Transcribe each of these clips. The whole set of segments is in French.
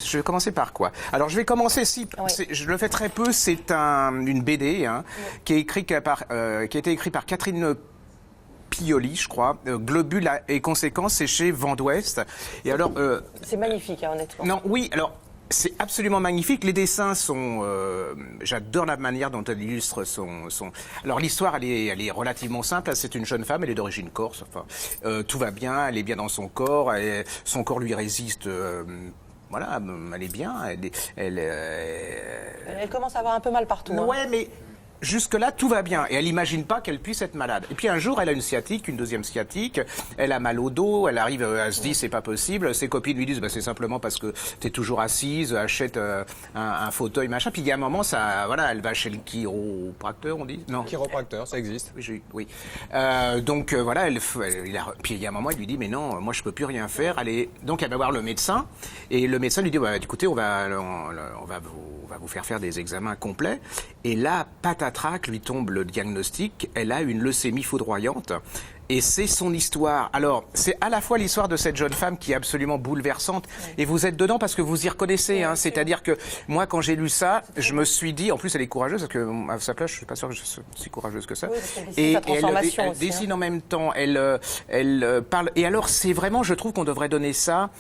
Je vais commencer par quoi? Alors je vais commencer, je le fais très peu, c'est une BD qui est écrite qui a été écrite par Catherine Pioli, je crois. Globule et conséquences, c'est chez Vent d'Ouest. Et alors, c'est magnifique, honnêtement. Non, oui, alors. C'est absolument magnifique. Les dessins sont... j'adore la manière dont elle illustre son... Alors l'histoire, elle est relativement simple. C'est une jeune femme, elle est d'origine corse. Enfin, tout va bien, elle est bien dans son corps. Son corps lui résiste... voilà, elle est bien. Elle commence à avoir un peu mal partout. Ouais, mais... Jusque-là, tout va bien. Et elle n'imagine pas qu'elle puisse être malade. Et puis un jour, elle a une sciatique, une deuxième sciatique. Elle a mal au dos. Elle arrive, elle se dit, c'est pas possible. Ses copines lui disent, bah, c'est simplement parce que t'es toujours assise, achète un fauteuil, machin. Puis il y a un moment, voilà, elle va chez le chiropracteur, on dit? Non. Chiropracteur, ça existe. Oui. Donc voilà, puis il y a un moment, il lui dit, mais non, moi je peux plus rien faire. Donc elle va voir le médecin. Et le médecin lui dit, bah, écoutez, on va vous faire des examens complets. Et là, patatrac, lui tombe le diagnostic, elle a une leucémie foudroyante. Et c'est son histoire. Alors, c'est à la fois l'histoire de cette jeune femme qui est absolument bouleversante. Et vous êtes dedans parce que vous y reconnaissez. C'est-à-dire que moi, quand j'ai lu ça, je me suis dit... En plus, elle est courageuse parce que à sa place, je suis pas sûr que je suis si courageuse que ça. Oui, et elle dessine en même temps. Elle parle... Et alors, c'est vraiment... Je trouve qu'on devrait donner ça...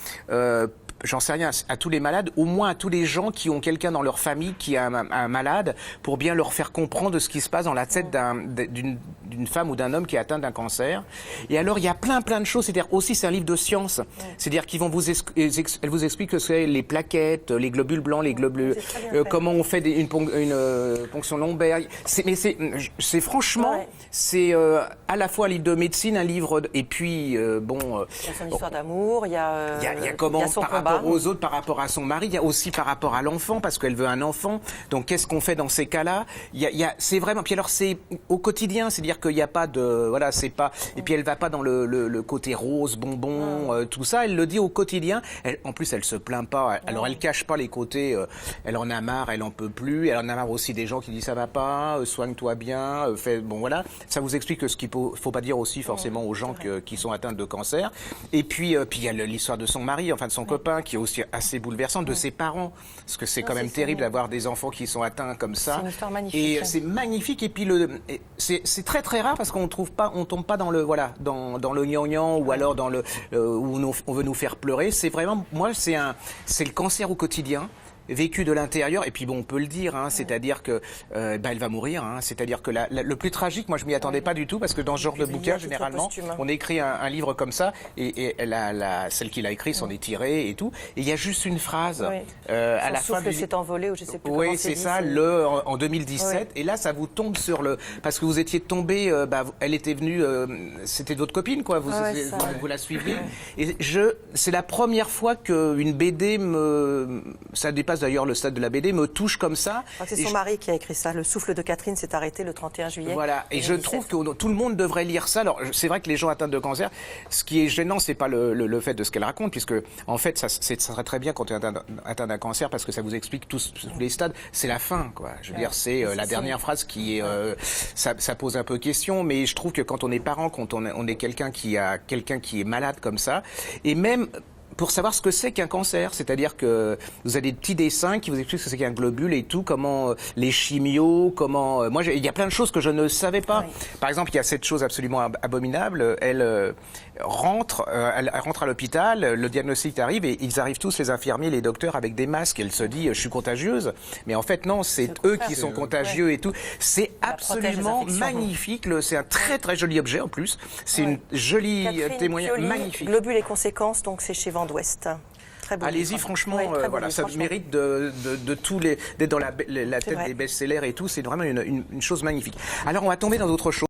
j'en sais rien, à tous les malades, au moins à tous les gens qui ont quelqu'un dans leur famille qui a un malade, pour bien leur faire comprendre de ce qui se passe dans la tête d'une femme ou d'un homme qui est atteint d'un cancer. Et alors, il y a plein de choses. C'est-à-dire aussi, c'est un livre de science. C'est-à-dire qu'ils vont elle vous explique que c'est les plaquettes, les globules blancs, les globules, comment on fait une ponction lombaire. Mais c'est franchement, c'est à la fois un livre de médecine, un livre, et puis, bon... Il y a son histoire d'amour, il y a comment, son par rapport aux autres, par rapport à son mari, il y a aussi par rapport à l'enfant, parce qu'elle veut un enfant. Donc, qu'est-ce qu'on fait dans ces cas-là? C'est vraiment... Puis alors, c'est au quotidien, c'est-à-dire qu'il n'y a pas de... Voilà, c'est pas... Et puis, elle va pas dans le côté rose, bonbon, tout ça. Elle le dit au quotidien. En plus, elle se plaint pas. Alors, elle cache pas les côtés... elle en a marre, elle en peut plus. Elle en a marre aussi des gens qui disent ça va pas, soigne-toi bien, bon, voilà. Ça vous explique ce qu'il faut pas dire aussi forcément aux gens qui sont atteints de cancer. Et puis il y a l'histoire de son mari, enfin de son copain, qui est aussi assez bouleversante, de ses parents. Parce que c'est quand même terrible d'avoir des enfants qui sont atteints comme ça. C'est une histoire magnifique. Et c'est magnifique. Et puis c'est très rare parce qu'on tombe pas dans le gnangnan ou alors dans où on veut nous faire pleurer. C'est vraiment, moi, c'est le cancer au quotidien, vécu de l'intérieur, et puis bon, on peut le dire, c'est-à-dire que elle va mourir, c'est-à-dire que le plus tragique, moi je m'y attendais pas du tout, parce que dans ce genre de bouquin, généralement, on écrit un livre comme ça, et celle qui l'a écrit s'en est tirée et tout, et il y a juste une phrase à la fin du... s'est envolé, ou je sais plus oui, comment c'est ça, en 2017, et là ça vous tombe sur parce que vous étiez tombé, elle était venue, c'était votre copine, quoi, vous la suiviez, et c'est la première fois qu'une BD ça dépasse d'ailleurs le stade de la BD, me touche comme ça. C'est son mari qui a écrit ça. Le souffle de Catherine s'est arrêté le 31 juillet. Voilà, et je trouve que tout le monde devrait lire ça. Alors, c'est vrai que les gens atteints de cancer, ce qui est gênant, c'est pas le fait de ce qu'elle raconte, puisque, en fait, ça serait très bien quand on est atteint d'un cancer, parce que ça vous explique tous les stades. C'est la fin, quoi. Je veux dire, c'est la dernière phrase qui est... ça pose un peu question, mais je trouve que quand on est parent, quand on est quelqu'un qui est malade comme ça, et même... pour savoir ce que c'est qu'un cancer, c'est-à-dire que vous avez des petits dessins qui vous expliquent ce que c'est qu'un globule et tout, comment les chimios, comment... moi, il y a plein de choses que je ne savais pas. Par exemple, il y a cette chose absolument abominable, elle rentre à l'hôpital, le diagnostic arrive et ils arrivent tous, les infirmiers, les docteurs, avec des masques. Elle se dit, je suis contagieuse. Mais en fait, non, c'est eux qui sont contagieux et tout. C'est absolument magnifique. C'est un très joli objet en plus. C'est une jolie témoignage magnifique. Globule et conséquences, donc c'est chez Vent d'Ouest. Allez-y, franchement, voilà, ça mérite d'être dans la tête des best-sellers et tout. C'est vraiment une chose magnifique. Alors, on va tomber dans d'autres choses.